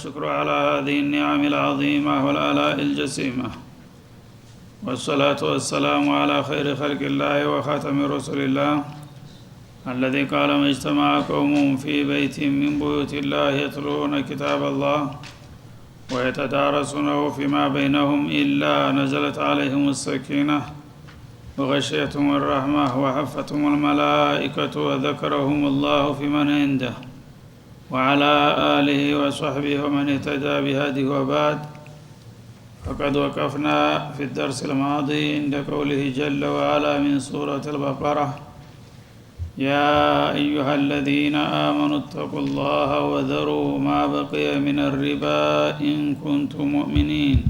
والشكر على هذه النعم العظيمة والآلاء الجسيمة، والصلاة والسلام على خير خلق الله وخاتم رسل الله الذي قال ما اجتمع قوم في بيت من بيوت الله يتلون كتاب الله ويتدارسونه فيما بينهم إلا نزلت عليهم السكينة وغشيتهم الرحمة وحفتهم الملائكة وذكرهم الله في من عنده وعلى آله وصحبه ومن اهتدى بهديه. وبعد، فقد وقفنا في الدرس الماضي عند قوله جل وعلا من سورة البقرة: يا أيها الذين آمنوا اتقوا الله وذروا ما بقي من الربا إن كنتم مؤمنين.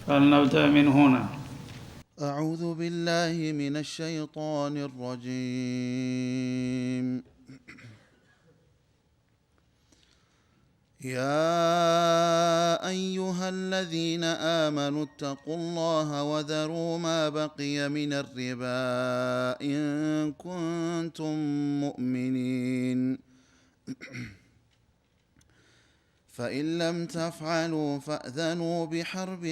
فلنبدأ من هنا. أعوذ بالله من الشيطان الرجيم. يا أيها الذين آمنوا اتقوا الله وذروا ما بقي من الربا إن كنتم مؤمنين فإن لم تفعلوا فأذنوا بحرب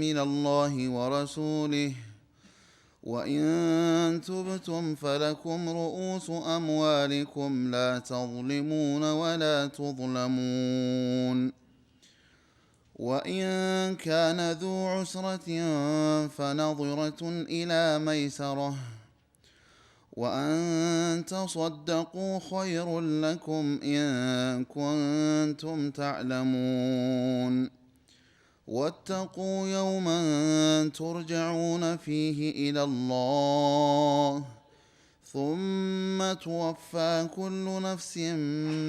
من الله ورسوله، وإن تبتم فلكم رؤوس أموالكم لا تظلمون ولا تظلمون. وإن كان ذو عسرة فنظرة إلى ميسرة، وأن تصدقوا خير لكم إن كنتم تعلمون. واتقوا يوما ترجعون فيه إلى الله ثم توفى كل نفس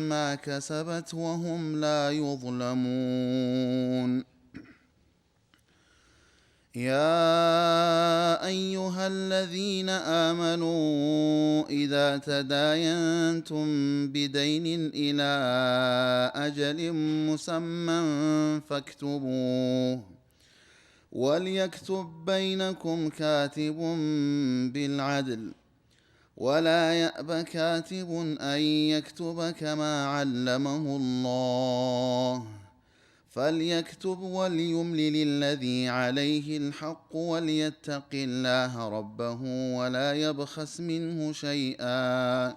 ما كسبت وهم لا يظلمون. يا أيها الذين آمنوا إذا تداينتم بدين إلى أجل مسمى فاكتبوه، وليكتب بينكم كاتب بالعدل، ولا يأب كاتب أن يكتب كما علمه الله، فليكتب وليملل الذي عليه الحق وليتق الله ربه ولا يبخس منه شيئا،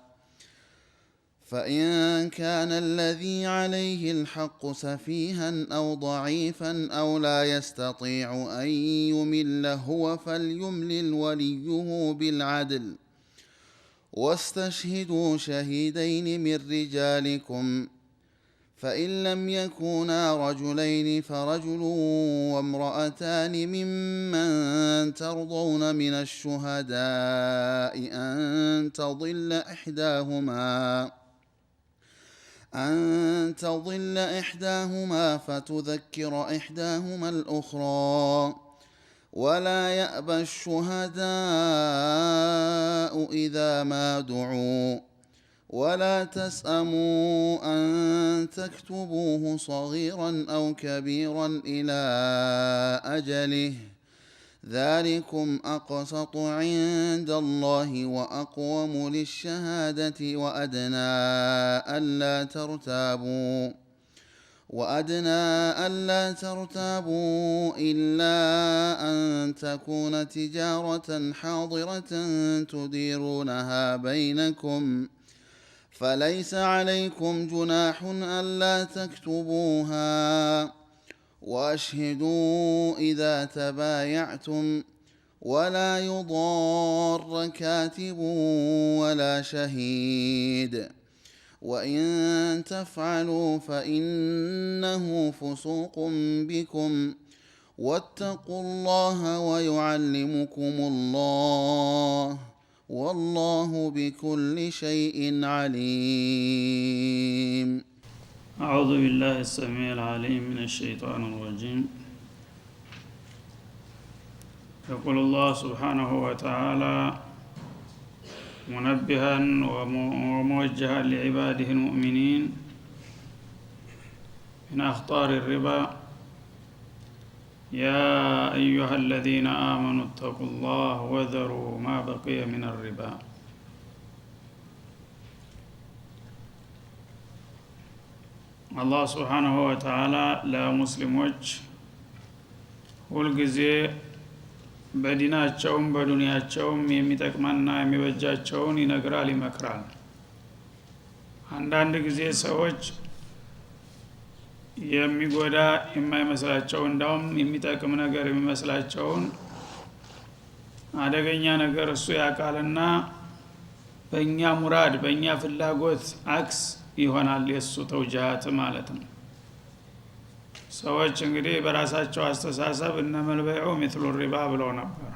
فإن كان الذي عليه الحق سفيها أو ضعيفا أو لا يستطيع أن يمل هو فليملل وليه بالعدل، واستشهدوا شهيدين من رجالكم، فإن لم يكونا رجلين فرجل وامرأتان ممن ترضون من الشهداء أن تضل إحداهما فتذكر إحداهما الأخرى، ولا يأبى الشهداء إذا ما دعوا، ولا تسأموا أن تكتبوه صغيرا أو كبيرا إلى أجله، ذلكم أقسط عند الله وأقوم للشهادة وأدنى ألا ترتابوا إلا أن تكون تجارة حاضرة تديرونها بينكم، فليس عليكم جناح ألا تكتبوها، وأشهدوا إذا تبايعتم، ولا يضار كاتب ولا شهيد، وإن تفعلوا فإنه فسوق بكم، واتقوا الله ويعلمكم الله، والله بكل شيء عليم. أعوذ بالله السميع العليم من الشيطان الرجيم. يقول الله سبحانه وتعالى منبها وموجها لعباده المؤمنين من أخطار الربا: يا أيها الذين آمنوا اتقوا الله وذروا ما بقي من الربا. አላህ Subhanahu Wa Ta'ala ለሙስሊሞች ሁሉ ጊዜ በዲናቸውም በዱንያቸውም የሚጠቅመና የሚበጃቸውን ይነግራል ይመክራል። አንዳንድ ጊዜ ሰዎች የሚጎዳ የማይመስላቸው እንዳውም የሚጠቅም ነገር የሚመስላቸውን አደገኛ ነገር እሱ ያቃልና በእኛ ሙራድ በእኛ ፍላጎት አክስ ይሆናል የሱ ተውጃት ማለት ነው። ሰዎች እንግዲህ በራሳቸው አስተሳሰብ እነመል በይዑ مثل الربا ብለው ነበር።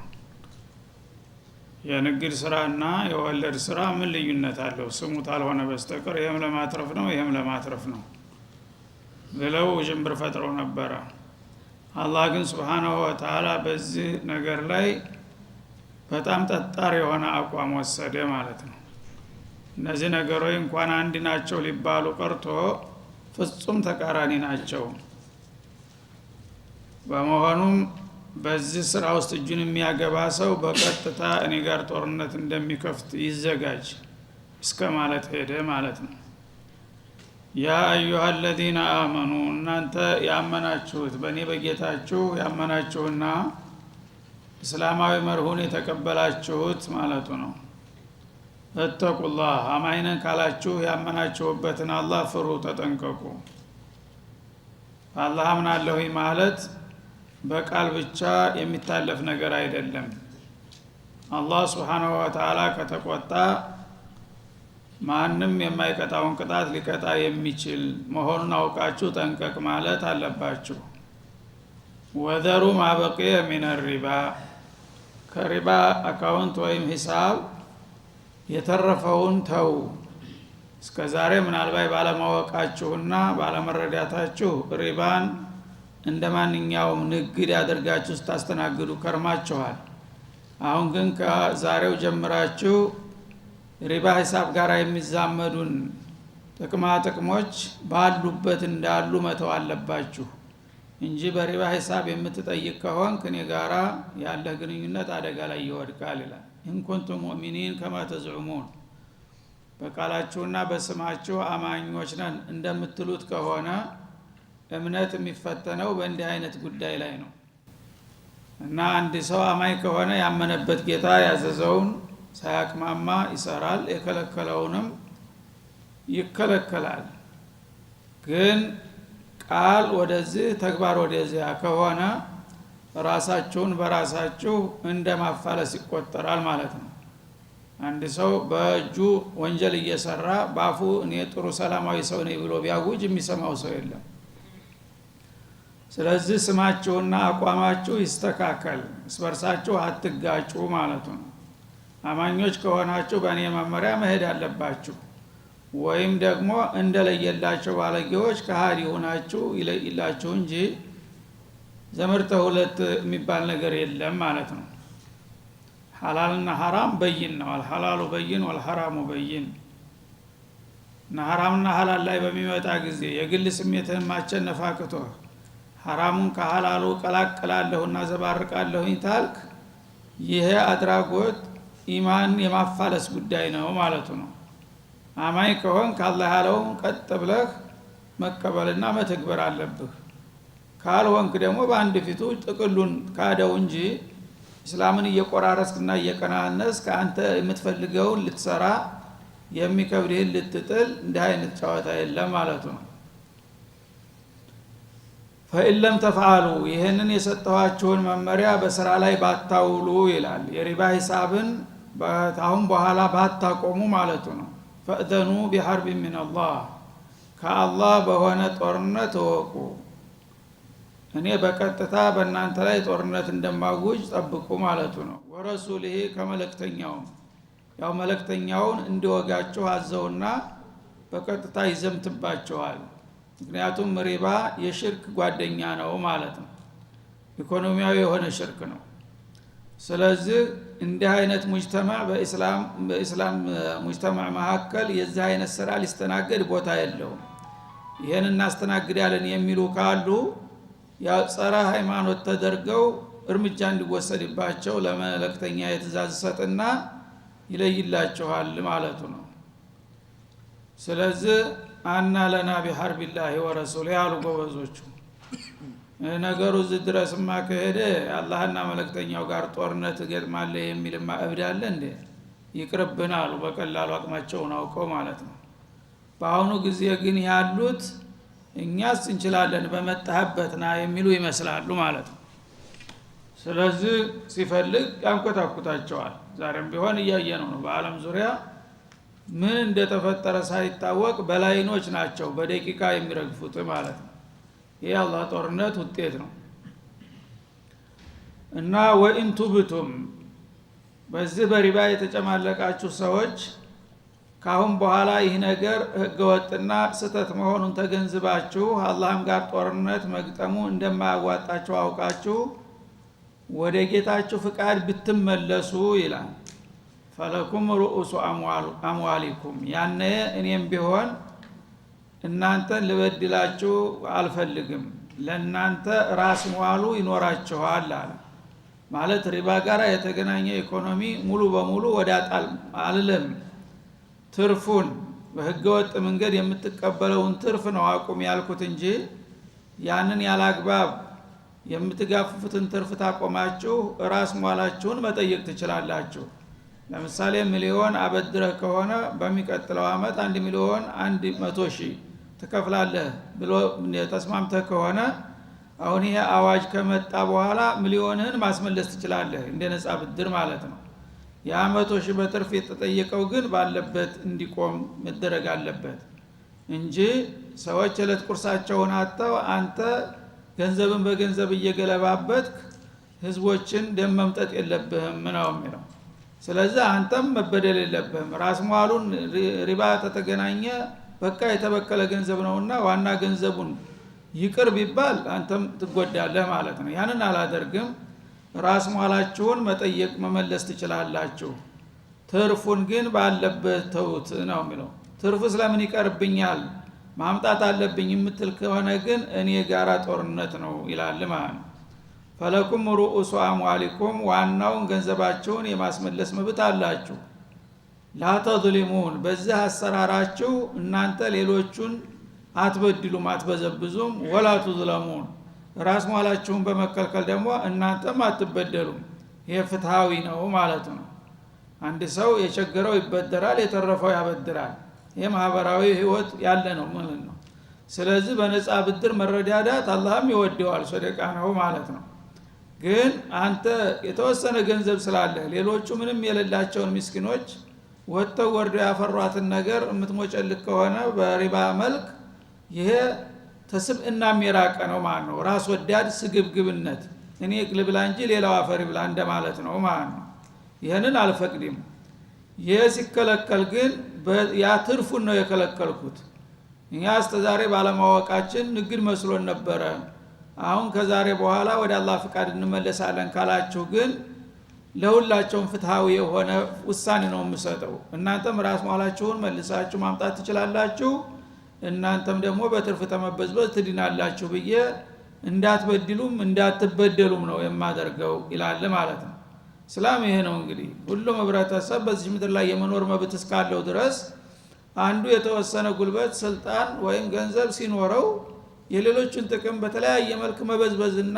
የንግድ ስራና የወለድ ስራ ምን ልዩነት አለው? ስሙ ታልሆነ በስተቀር ይሄም ለማትረፍ ነው ይሄም ለማትረፍ ነው ብለው ጅምብር ፈጥረው ነበር። አላህ ግን Subhanahu Wa Ta'ala በዚህ ነገር ላይ በጣም ጠጣር የሆነ አቋም ወሰደ ማለት ነው። እነዚህ ነገሮች እንኳን አንድ ናቸው ሊባሉ ቀርቶ ፍጹም ተቃራኒ ናቸው። በመሆኑም በዚህ ስራ ውስጥ እጁን የሚያገባ ሰው በቀጥታ እኔ ጋር ጦርነት እንደሚከፍት ይዘጋጅ እስከ ማለት ሄደ ማለት ነው። ያ አዩሃ الذين آمنوا እናንተ ያመናችሁት በእኔ በጌታችሁ ያመናችሁና እስላማዊ መርሁን የተቀበላችሁት ማለቱ ነው። እተቁላህ አማኝነን ካላችሁ ያመናችሁበትን አላህ ፍሩ ተጠንቀቁ። አላህ አምናለሁ ማለት በቃል ብቻ የሚታለፍ ነገር አይደለም። አላህ Subhanahu Wa Ta'ala ከተቆጣ ማንም የማይቀጣውን ቅጣት ሊቀጣ የሚችል መሆኑን አውቃችሁ ጠንቀቅ ማለት አለባችሁ። ወዘሩ ማበቂየ ሚን الربا ከሪባ አካውንት ወይም ሂሳብ የተረፈውን ተው። እስከዛሬ ምናልባት ባለማወቃችሁና ባለመረዳታችሁ ሪባን እንደማንኛውም ንግድ ያደርጋችሁ ስታስተናግዱ ከርማችኋል። አሁን ግን ከዛሬው ጀምራችሁ ሪባ ሂሳብ ጋር የሚዛመዱን ጥቅማ ጥቅሞች ባሉበት እንዳሉ መተው አለባችሁ እንጂ በሪባ ሂሳብ የምትጠይቅ ከሆን ከኔ ጋራ ያለ ግንኙነት አደጋ ላይ ይወድቃል ይላል። ኢን ኩንቱም ሙእሚኒን ከማ ተዝዑሙን በቃላችሁና በስማችሁ አማኞች ነን እንደምትሉት ከሆነ እምነት የሚፈተነው በእንዲህ አይነት ጉዳይ ላይ ነው። እና አንድ ሰው አማኝ ከሆነ ያመነበት ጌታ ያዘዘውን ሳያቅማማ ይሰራል፣ የከለከለውንም ይከለከላል። ግን ቃል ወደዚህ ተግባር ወደዚያ ከሆነ ራሳችሁን በራሳችሁ እንደማፋለስ ይቆጠራል ማለት ነው። አንድ ሰው በእጁ ወንጀል እየሰራ ባፉ እኔ ጥሩ ሰላማዊ ሰው ነኝ ብሎ ቢያውጅ የሚሰማው ሰው የለም። ስለዚህ ስማችሁና አቋማችሁ ይስተካከል፣ እስበርሳችሁ አትጋጩ ማለት ነው። አማኞች ከሆናችሁ በእኔ መመሪያ መሄድ አለባችሁ። ወይም ደግሞ እንደለየላቸው ባለጌዎች ከሃዲ ሆናችሁ ይለይላችሁ እንጂ ዘመርተ ሁለት የሚባል ነገር የለም ማለት ነው። ሐላልና ሐራም በይን ነው። አልሐላሉ በይን ወልሐራሙ በይን። እና ሐራምና ሐላል ላይ በሚመጣ ጊዜ የግል ስሜትን ማቸነፍ አቅቶ ሐራሙን ከሐላሉ ቀላቅላለሁና ዘባርቃለሁ ይታልክ ይሄ አድራጎት ኢማን የማፋለስ ጉዳይ ነው ማለቱ ነው። አማኝ ከሆን ከአላህ ያለውን ቀጥ ብለህ መቀበልና መተግበር አለብህ። ካልሆንክ ደግሞ በአንድ ፊቱ ጥቅሉን ካደው እንጂ እስላምን እየቆራረስክና እየቀናነስክ አንተ የምትፈልገውን ልትሰራ የሚከብድህን ልትጥል እንዲህ አይነት ጨዋታ የለም ማለቱ ነው። ፈኢን ለም ተፍዓሉ ይህንን የሰጠኋችሁን መመሪያ በስራ ላይ ባታውሉ ይላል። የሪባ ሂሳብን አሁን በኋላ ባታቆሙ ማለቱ ነው። ፈእዘኑ ቢሐርብ ሚን አላህ ከአላህ በሆነ ጦርነት እወቁ። እኔ በቀጥታ በእናንተ ላይ ጦርነት እንደማውጅ ጠብቁ ማለቱ ነው። ወረሱሊሂ ከመለክተኛውም ያው መለክተኛውን እንዲወጋችሁ አዘውና በቀጥታ ይዘምትባችኋል። ምክንያቱም ሪባ የሽርክ ጓደኛ ነው ማለት ነው። ኢኮኖሚያዊ የሆነ ሽርክ ነው። ስለዚህ እንዲህ አይነት ሙጅተማዕ በእስላም ሙጅተማዕ መካከል የዚህ አይነት ስራ ሊስተናገድ ቦታ የለውም። ይሄን እናስተናግዳለን የሚሉ ካሉ ያው ጸረ ሃይማኖት ተደርገው እርምጃ እንዲወሰድባቸው ለመለክተኛ የትእዛዝ ሰጥና ይለይላቸዋል ማለቱ ነው። ስለዚህ አና ለና ቢሐርብ الله ورسوله ያሉ ጎበዞቹ ነገሩ ዝድረስማ ከሄደ አላህና መልእክተኛው ጋር ጦርነት ገጥማለ የሚልማ እብዳለ እንዴ ይቅርብናል በቀላሉ አቅማቸውን አውቀው ማለት ነው። በአሁኑ ጊዜ ግን ያሉት እኛስ እንችላለን በመጣህበትና የሚሉ ይመስላሉ ማለት ነው። ስለዚህ ሲፈልግ ያንቆታቁታቸዋል። ዛሬም ቢሆን እያየነው ነው። በአለም ዙሪያ ምን እንደተፈጠረ ሳይታወቅ በላይኖች ናቸው በደቂቃ የሚረግፉት ማለት ነው። ይህ አላህ ጦርነት ውጤት ነው። እና ወኢንቱብቱም በዚህ በሪባ የተጨማለቃችሁ ሰዎች ካሁን በኋላ ይህ ነገር ህገወጥና ስተት መሆኑን ተገንዝባችሁ አላህም ጋር ጦርነት መግጠሙ እንደማያዋጣችሁ አውቃችሁ ወደ ጌታችሁ ፍቃድ ብትመለሱ ይላል። ፈለኩም ሩኡሱ አምዋሊኩም ያነ እኔም ቢሆን እናንተን ልበድላችሁ አልፈልግም፣ ለእናንተ ራስ መዋሉ ይኖራችኋል አለ። ማለት ሪባ ጋር የተገናኘ ኢኮኖሚ ሙሉ በሙሉ ወዳጣል አልልም። ትርፉን በህገወጥ መንገድ የምትቀበለውን ትርፍ ነው አቁም ያልኩት እንጂ ያንን ያላግባብ የምትጋፍፉትን ትርፍ ታቆማችሁ ራስ መዋላችሁን መጠየቅ ትችላላችሁ። ለምሳሌ ሚሊዮን አበድረህ ከሆነ በሚቀጥለው አመት 1 ሚሊዮን 100,000 ትከፍላለህ ብሎ ተስማምተህ ከሆነ አሁን ይሄ አዋጅ ከመጣ በኋላ ሚሊዮንህን ማስመለስ ትችላለህ እንደ ነፃ ብድር ማለት ነው። ያ 100,000 በትርፍ የተጠየቀው ግን ባለበት እንዲቆም መደረግ አለበት እንጂ ሰዎች እለት ቁርሳቸውን አጥተው አንተ ገንዘብን በገንዘብ እየገለባበትክ ህዝቦችን ደም መምጠጥ የለብህም ነው የሚለው። ስለዚህ አንተም መበደል የለብህም። ራስ መዋሉን ሪባ ተተገናኘ በቃ የተበከለ ገንዘብ ነውና ዋና ገንዘቡን ይቅር ቢባል አንተም ትጎዳለህ ማለት ነው። ያንን አላደርግም፣ ራስ መዋላችሁን መጠየቅ መመለስ ትችላላችሁ፣ ትርፉን ግን ባለበት ተውት ነው የሚለው። ትርፉ ስለምን ይቀርብኛል ማምጣት አለብኝ የምትል ከሆነ ግን እኔ ጋራ ጦርነት ነው ይላል ማለት ነው። ፈለኩም ሩኡሱ አምዋሊኩም ዋናውን ገንዘባችሁን የማስመለስ መብት አላችሁ። ላተظሊሙን በዚህ አሰራራችሁ እናንተ ሌሎቹን አትበድሉም አትበዘብዙም። ወላ ተظለሙን ራስ መዋላችሁን በመከልከል ደግሞ እናንተም አትበደሉም። ይሄ ፍትሃዊ ነው ማለት ነው። አንድ ሰው የቸገረው ይበደራል፣ የተረፈው ያበድራል። ይሄ ማህበራዊ ህይወት ያለ ነው ማለት ነው። ስለዚህ በነፃ ብድር መረዳዳት አላህም ይወደዋል፣ ሰደቃ ነው ማለት ነው። ግን አንተ የተወሰነ ገንዘብ ስላለ ሌሎቹ ምንም የሌላቸውን ምስኪኖች ወጥተው ወርደው ያፈሯትን ነገር የምትሞጨልክ ከሆነ በሪባ መልክ ይሄ ተስብእና የሚራቀ ነው ማለት ነው። ራስ ወዳድ ስግብግብነት፣ እኔ ልብላ እንጂ ሌላው አፈር ይብላ እንደማለት ነው ማለት ነው። ይህንን አልፈቅድም። ይህ ሲከለከል ግን ያ ትርፉን ነው የከለከልኩት። እኛ እስከዛሬ ባለማወቃችን ንግድ መስሎን ነበረ። አሁን ከዛሬ በኋላ ወደ አላህ ፍቃድ እንመለሳለን ካላችሁ ግን ለሁላቸውም ፍትሃዊ የሆነ ውሳኔ ነው የምሰጠው። እናንተም ራስ መዋላችሁን መልሳችሁ ማምጣት ትችላላችሁ፣ እናንተም ደግሞ በትርፍ ተመበዝበዝ ትድናላችሁ ብዬ እንዳትበድሉም እንዳትበደሉም ነው የማደርገው ይላል ማለት ነው። እስላም ይሄ ነው እንግዲህ። ሁሉም ህብረተሰብ በዚህ ምድር ላይ የመኖር መብት እስካለው ድረስ አንዱ የተወሰነ ጉልበት፣ ስልጣን ወይም ገንዘብ ሲኖረው የሌሎችን ጥቅም በተለያየ መልክ መበዝበዝና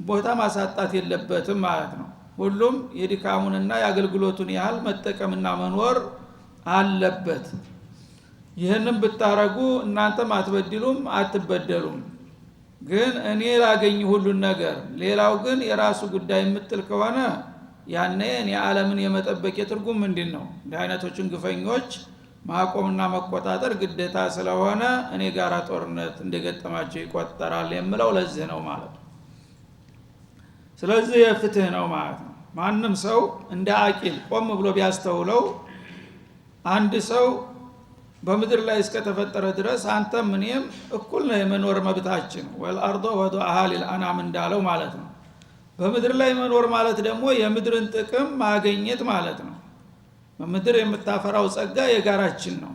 ቦታ ማሳጣት የለበትም ማለት ነው። ሁሉም የድካሙንና የአገልግሎቱን ያህል መጠቀምና መኖር አለበት። ይህንን ብታረጉ እናንተም አትበድሉም አትበደሉም። ግን እኔ ላገኝ ሁሉን ነገር ሌላው ግን የራሱ ጉዳይ የምትል ከሆነ ያኔ እኔ ዓለምን የመጠበቅ የትርጉም ምንድን ነው? እንዲህ አይነቶችን ግፈኞች ማቆምና መቆጣጠር ግዴታ ስለሆነ እኔ ጋራ ጦርነት እንደገጠማቸው ይቆጠራል የምለው ለዚህ ነው ማለት ነው። ስለዚህ የፍትህ ነው ማለት ነው። ማንም ሰው እንደ አቂል ቆም ብሎ ቢያስተውለው አንድ ሰው በምድር ላይ እስከተፈጠረ ድረስ አንተም እኔም እኩል ነው የመኖር መብታችን። ወልአርዶ ወዱአሃ ሊልአናም እንዳለው ማለት ነው። በምድር ላይ መኖር ማለት ደግሞ የምድርን ጥቅም ማግኘት ማለት ነው። በምድር የምታፈራው ጸጋ የጋራችን ነው።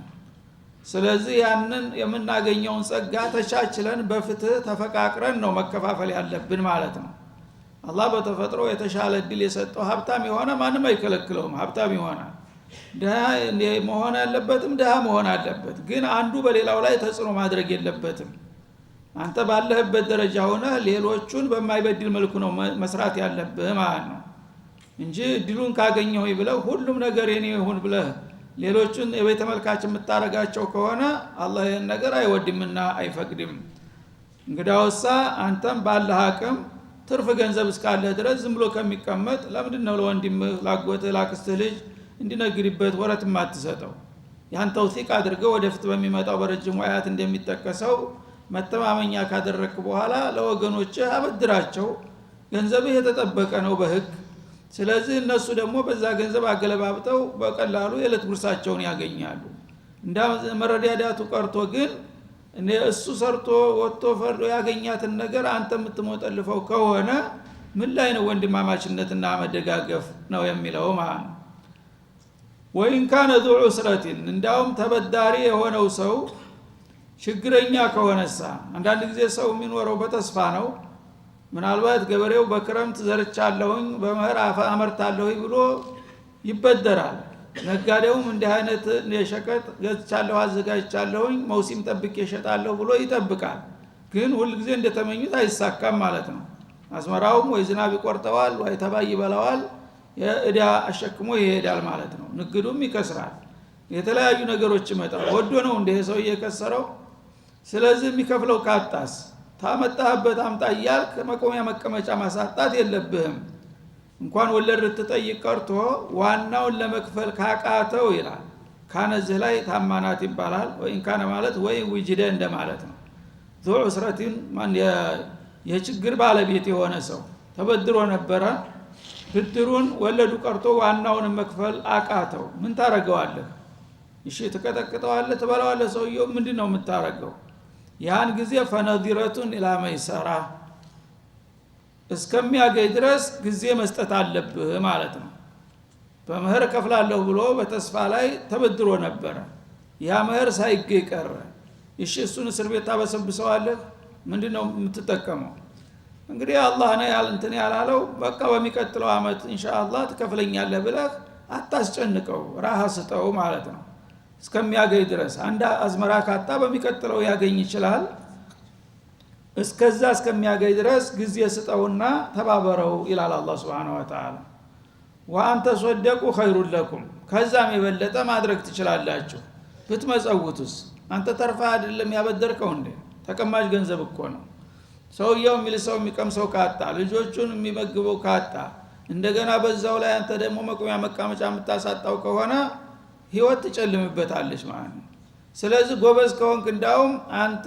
ስለዚህ ያንን የምናገኘውን ጸጋ ተቻችለን በፍትህ ተፈቃቅረን ነው መከፋፈል ያለብን ማለት ነው። አላህ በተፈጥሮ የተሻለ እድል የሰጠው ሀብታም የሆነ ማንም አይከለክለውም፣ ሀብታም ይሆናል። ደሃ መሆን ያለበትም ደሃ መሆን አለበት ግን አንዱ በሌላው ላይ ተጽዕኖ ማድረግ የለበትም አንተ ባለህበት ደረጃ ሆነ ሌሎቹን በማይበድል መልኩ ነው መስራት ያለብህ ማለት ነው እንጂ ድሉን ካገኘው ይብለው ሁሉም ነገር የኔ ይሁን ብለህ ሌሎቹን የቤተ መልካች የምታረጋቸው ከሆነ አላህ ይሄን ነገር አይወድምና አይፈቅድም እንግዳውሳ አንተም ባለህ አቅም ትርፍ ገንዘብ እስካለ ድረስ ዝም ብሎ ከሚቀመጥ ለምንድን ነው ለወንድምህ ላጎትህ ላክስትህ ልጅ እንዲነግድበት ወረት ማትሰጠው ያን ተውሲቅ አድርገው ወደፊት በሚመጣው በረጅሙ አያት እንደሚጠቀሰው መተማመኛ ካደረክ በኋላ ለወገኖች አበድራቸው ገንዘብህ የተጠበቀ ነው በህግ ስለዚህ እነሱ ደግሞ በዛ ገንዘብ አገለባብጠው በቀላሉ የለት ጉርሳቸውን ያገኛሉ እንዳ መረዳዳቱ ቀርቶ ግን እሱ ሰርቶ ወጥቶ ፈርዶ ያገኛትን ነገር አንተ የምትሞጠልፈው ከሆነ ምን ላይ ነው ወንድማማችነትና መደጋገፍ ነው የሚለው ማለት ነው ወይን ካነ ذو عسرة እንዳውም ተበዳሪ የሆነው ሰው ችግረኛ ከሆነሳ አንዳንድ ጊዜ ሰው የሚኖረው በተስፋ ነው ምናልባት ገበሬው በክረምት ዘርቻለሁኝ በመኸር አመርታለሁኝ ብሎ ይበደራል ነጋዴውም እንዲህ አይነት የሸቀጥ ገዝቻለሁ አዘጋጅቻለሁኝ መውሲም ጠብቄ እሸጣለሁ ብሎ ይጠብቃል ግን ሁሉ ጊዜ እንደተመኙት አይሳካም ማለት ነው አዝመራውም ወይ ዝናብ ይቆርጠዋል ወይ ተባይ ይበላዋል የእዳ አሸክሞ ይሄዳል ማለት ነው ንግዱም ይከስራል የተለያዩ ነገሮች ይመጣል ወዶ ነው እንደ ሰው እየከሰረው ስለዚህ የሚከፍለው ካጣስ ታመጣህበት አምጣ ይያልክ መቆሚያ መቀመጫ ማሳጣት የለብህም እንኳን ወለድ ልትጠይቅ ቀርቶ ዋናውን ለመክፈል ካቃተው ይላል ካነዚህ ላይ ታማናት ይባላል ወይን ካነ ማለት ወይ ወጅደ እንደማለት ነው ذو عسرة ማን የችግር ባለቤት የሆነ ሰው ተበድሮ ነበረ ብድሩን ወለዱ ቀርቶ ዋናውን መክፈል አቃተው ምን ታረጋዋለህ እሺ ተቀጠቅጠዋለህ ተባለዋለህ ሰውየው ምንድነው የምታረጋው ያን ጊዜ ፈነዚረቱን ኢላ መይሰራ እስከሚያገኝ ድረስ ጊዜ መስጠት አለብህ ማለት ነው በመህር ከፍላለሁ ብሎ በተስፋ ላይ ተበድሮ ነበር ያ መህር ሳይገኝ ቀረ እሺ እሱን እስር ቤት ታበሰብሰዋለህ ምንድነው የምትጠቀመው እንግዲህ አላህ ነው እንትን ያላለው በቃ በሚቀጥለው አመት ኢንሻአላህ ትከፍለኛለህ ብለህ አታስጨንቀው ራህ ስጠው ማለት ነው እስከሚያገኝ ድረስ አንድ አዝመራ ካጣ በሚቀጥለው ያገኝ ይችላል እስከዛ እስከሚያገኝ ድረስ ጊዜ ስጠውና ተባበረው ይላል አላህ Subhanahu Wa Ta'ala ወአንተ ሶደቁ ኸይሩን ለኩም ከዛም የበለጠ ማድረግ ትችላላችሁ ብትመጸውቱስ አንተ ተርፋ አይደለም ያበደርከው እንዴ ተቀማጭ ገንዘብ እኮ ነው ሰውየው የሚልሰው የሚቀምሰው ካጣ ልጆቹን የሚመግበው ካጣ እንደገና በዛው ላይ አንተ ደግሞ መቆሚያ መቀመጫ የምታሳጣው ከሆነ ህይወት ትጨልምበታለች ማለት ነው ስለዚህ ጎበዝ ከሆንክ እንዳውም አንተ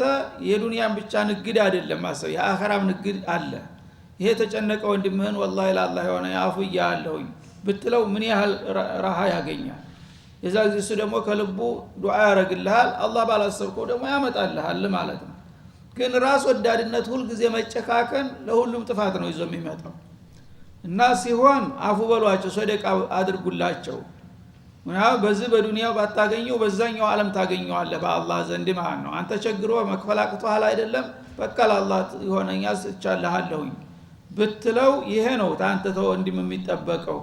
የዱንያን ብቻ ንግድ አይደለም ማሰብ የአኺራም ንግድ አለ ይሄ ተጨነቀ ወንድምህን ወላሂ ለአላህ የሆነ ያፉ ያለውኝ ብትለው ምን ያህል ራሃ ያገኛል የዛ ጊዜ እሱ ደግሞ ከልቡ ዱዓ ያረግልሃል አላህ ባላሰብከው ደግሞ ያመጣልሃል ማለት ነው ግን ራስ ወዳድነት ሁሉ ጊዜ መጨካከን ለሁሉም ጥፋት ነው ይዞ የሚመጣው እና ሲሆን አፉ በሏቸው ሰደቃ አድርጉላቸው ምናው በዚህ በዱንያው ባታገኘው በዛኛው ዓለም ታገኘዋለህ በአላህ ዘንድ ማለት ነው አንተ ቸግሮ መክፈላቅቷል አይደለም በቃ ለአላህ ይሆነኛል ስቻለሃለሁኝ ብትለው ይሄ ነው ታንተ ተወንድም የሚጠበቀው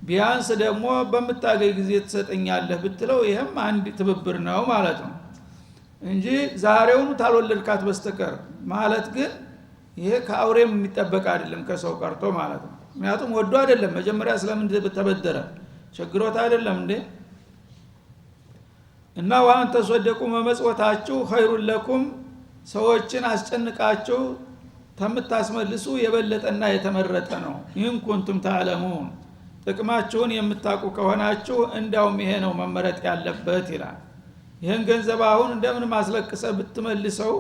ቢያንስ ደግሞ በመታገይ ጊዜ ተሰጠኛለህ ብትለው ይሄም አንድ ትብብር ነው ማለት ነው እንጂ ዛሬውን ታልወለድካት በስተቀር ማለት ግን ይሄ ከአውሬም የሚጠበቅ አይደለም ከሰው ቀርቶ ማለት ነው ምክንያቱም ወዶ አይደለም መጀመሪያ ስለምን ተበደረ ቸግሮት አይደለም እንዴ እና ወአንተ ሶደቁ መመጽወታችሁ ኸይሩን ለኩም ሰዎችን አስጨንቃችሁ ተምታስመልሱ የበለጠና የተመረጠ ነው ይህን ኩንቱም ተዓለሙን ጥቅማችሁን የምታውቁ ከሆናችሁ እንዳውም ይሄ ነው መመረጥ ያለበት ይላል ይሄን ገንዘብ አሁን እንደምን ማስለቅሰ ብትመልሰው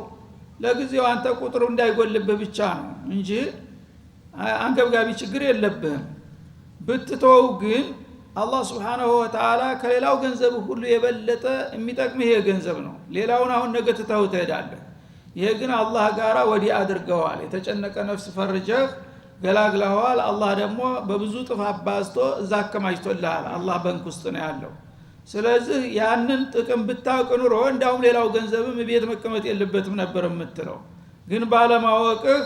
ለጊዜው አንተ ቁጥሩ እንዳይጎልብህ ብቻ ነው እንጂ አንገብጋቢ ችግር የለብህም ብትተው ግን አላህ Subhanahu Wa Ta'ala ከሌላው ገንዘብ ሁሉ የበለጠ የሚጠቅምህ ይሄ ገንዘብ ነው ሌላውን አሁን ነገ ትተው ትሄዳለህ ይሄ ግን አላህ ጋራ ወዲህ አድርገዋል የተጨነቀ ነፍስ ፈርጀህ ገላግለዋል አላህ ደግሞ በብዙ ጥፍ አባዝቶ እዛ አከማችቶልሃል አላህ ባንክ ውስጥ ነው ያለው ስለዚህ ያንን ጥቅም ብታውቅ ኑሮ እንዳውም ሌላው ገንዘብም ቤት መቀመጥ የለበትም ነበር የምትለው ግን ባለማወቅህ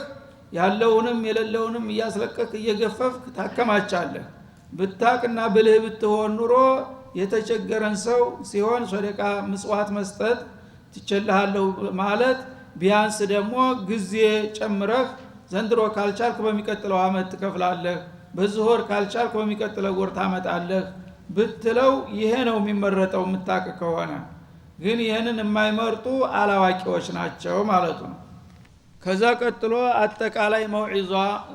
ያለውንም የሌለውንም እያስለቀቅ እየገፈፍክ ታከማቻለህ ብታቅና ብልህ ብትሆን ኑሮ የተቸገረን ሰው ሲሆን ሶደቃ ምጽዋት መስጠት ትችላለህ ማለት ቢያንስ ደግሞ ጊዜ ጨምረህ ዘንድሮ ካልቻልክ በሚቀጥለው አመት ትከፍላለህ በዝሆር ካልቻልክ በሚቀጥለው ወር ታመጣለህ ብትለው ይሄ ነው የሚመረጠው ምታቀ ከሆነ ግን ይሄንን የማይመርጡ አላዋቂዎች ናቸው ማለት ነው ከዛ ቀጥሎ አጠቃላይ መውዒዛ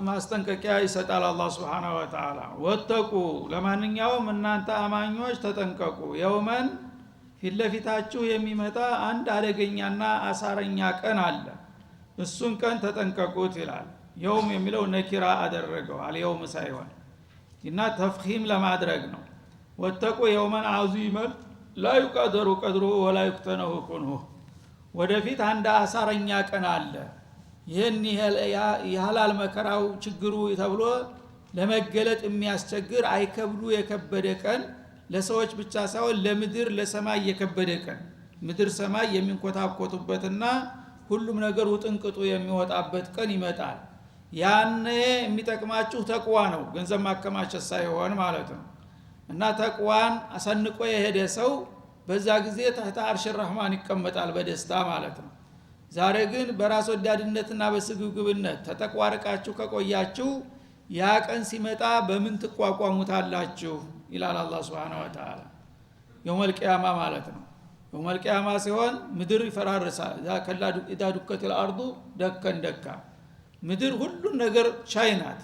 ማስጠንቀቂያ ይሰጣል አላህ Subhanahu Wa Ta'ala ወተቁ ለማንኛውም እናንተ አማኞች ተጠንቀቁ የውመን ፊትለፊታችሁ የሚመጣ አንድ አደገኛና አሳረኛ ቀን አለ እሱን ቀን ተጠንቀቁት ይላል የውም የሚለው ነኪራ አደረገው አልየውም ሳይሆን እና ተፍኺም ለማድረግ ነው ወተቁ የውመን አዚመን لا يقدر قدره ولا يقتنه كنه ወደፊት አንድ አሳረኛ ቀን አለ ይሄን ያህላል መከራው ችግሩ ተብሎ ለመገለጥ የሚያስቸግር አይከብዱ የከበደ ቀን ለሰዎች ብቻ ሳይሆን ለምድር ለሰማይ የከበደ ቀን ምድር ሰማይ የሚንቆታቆቱበትና ሁሉም ነገር ውጥንቅጡ የሚወጣበት ቀን ይመጣል ያኔ የሚጠቅማችሁ ተቅዋ ነው ገንዘብ ማከማቸት ሳይሆን ማለት ነው እና ተቅዋን አሰንቆ የሄደ ሰው በዛ ጊዜ ተህተ አርሽ الرحማን ይቀመጣል በደስታ ማለት ነው ዛሬ ግን በራስ ወዳድነትና በስግብግብነት ተተቋርቃችሁ ከቆያችሁ ያ ቀን ሲመጣ በምን ትቋቋሙታላችሁ ይላል አላህ Subhanahu Wa Ta'ala የውመል ቂያማ ማለት ነው የውመል ቂያማ ሲሆን ምድር ይፈራርሳል ዛከላ ኢዳዱከት الارض ደከን ደካ ምድር ሁሉ ነገር ቻይናት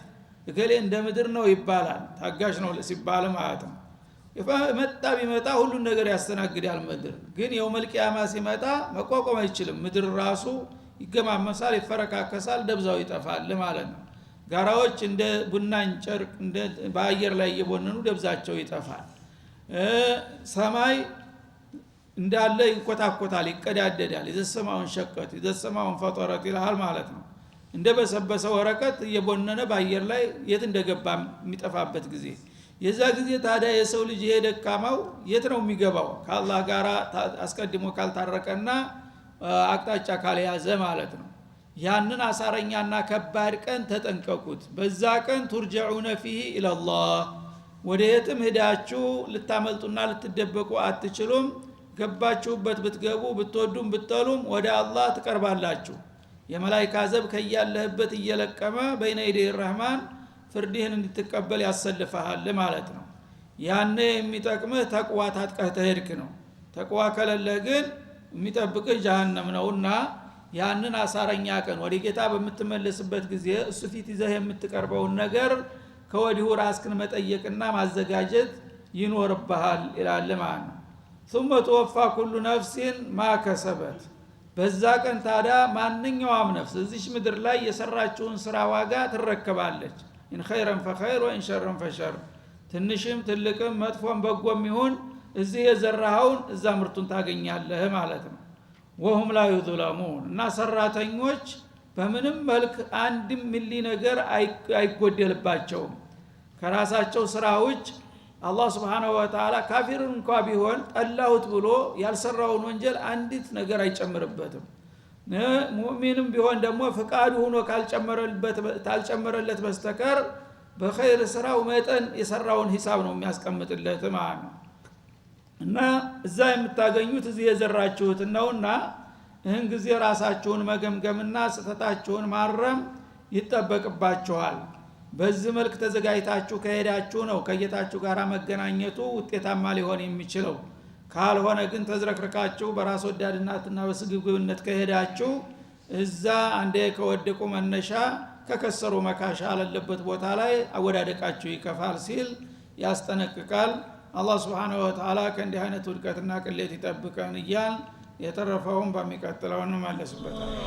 እገሌ እንደ ምድር ነው ይባላል ታጋሽ ነው ሲባል ማለት ነው መጣ ቢመጣ ሁሉ ነገር ያስተናግዳል ምድር ግን የውመል ቂያማ ሲመጣ መቋቋም አይችልም ምድር ራሱ ይገማመሳል ይፈረካከሳል ደብዛው ይጠፋል ማለት ነው ጋራዎች እንደ ቡናን ጨርቅ እንደ በአየር ላይ እየቦነኑ ደብዛቸው ይጠፋል ሰማይ እንዳለ ይንቆታቆታል ይቀዳደዳል ይዘሰማውን ሸቀት ይዘሰማውን ፈጠረት ይላል ማለት ነው እንደ በሰበሰ ወረቀት እየቦነነ በአየር ላይ የት እንደገባ የሚጠፋበት ጊዜ የዛ ጊዜ ታዲያ የሰው ልጅ የደካማው የት ነው የሚገባው ከአላህ ጋር አስቀድሞ ካልታረቀና አቅጣጫ ካልያዘ ማለት ነው ያንን አሳረኛና ከባድ ቀን ተጠንቀቁት በዛ ቀን ترجعون فيه الى الله ወደየትም ሄዳችሁ ልታመልጡና ልትደበቁ አትችሉም ገባችሁበት ብትገቡ ብትወዱም ብትጠሉም ወደ አላህ ትቀርባላችሁ የመላእክት አዘብ ከያለህበት እየለቀመ በይነ ኢዴ الرحማን ፍርድህን እንድትቀበል ያሰልፈሃል ማለት ነው ያኔ የሚጠቅምህ ተቅዋ ታጥቀህ ተሄድክ ነው ተቅዋ ከሌለ ግን የሚጠብቅህ ጀሃነም ነውና ያንን አሳረኛ ቀን ወደ ጌታ በምትመለስበት ጊዜ እሱ ፊት ይዘህ የምትቀርበውን ነገር ከወዲሁ ራስክን መጠየቅና ማዘጋጀት ይኖርብሃል ይላል ማለት ነው ثم توفى كل نفس ما كسبت በዛ ቀን ታዲያ ማንኛውም ነፍስ እዚህ ምድር ላይ የሰራችውን ስራ ዋጋ ትረከባለች ان خيرا فخير وان شرا فشر ትንሽም ትልቅም መጥፎም በጎም ይሁን እዚህ የዘራኸውን እዛ ምርቱን ታገኛለህ ማለት ነው وهم لا يظلمون እና ሰራተኞች በምንም መልክ አንድም ሚሊ ነገር አይጎደልባቸውም ከራሳቸው ስራዎች አላህ Subhanahu Wa Ta'ala ካፊርን እንኳን ቢሆን ጠላሁት ብሎ ያልሰራውን ወንጀል አንዲት ነገር አይጨምርበትም ሙእሚንም ቢሆን ደግሞ ፍቃዱ ሆኖ ካልጨመረለት በስተቀር በኸይር ስራው መጠን የሰራውን ሂሳብ ነው የሚያስቀምጥለት ማለት ነው እና እዛ የምታገኙት እዚህ የዘራችሁት ነውና ይህን ጊዜ ራሳችሁን መገምገምና ስተታችሁን ማረም ይጠበቅባችኋል በዚህ መልክ ተዘጋጅታችሁ ከሄዳችሁ ነው ከጌታችሁ ጋር መገናኘቱ ውጤታማ ሊሆን የሚችለው ካልሆነ ግን ተዝረክርካችሁ በራስ ወዳድነትና በስግብግብነት ከሄዳችሁ እዛ አንዴ ከወደቁ መነሻ ከከሰሩ መካሻ አለበት ቦታ ላይ አወዳደቃችሁ ይከፋል ሲል ያስጠነቅቃል አላህ Subhanahu Wa Ta'ala ከእንዲህ አይነት ውድቀትና ቅሌት ይጠብቀን እያል የተረፈውን በሚቀጥለው እንመለስበታለን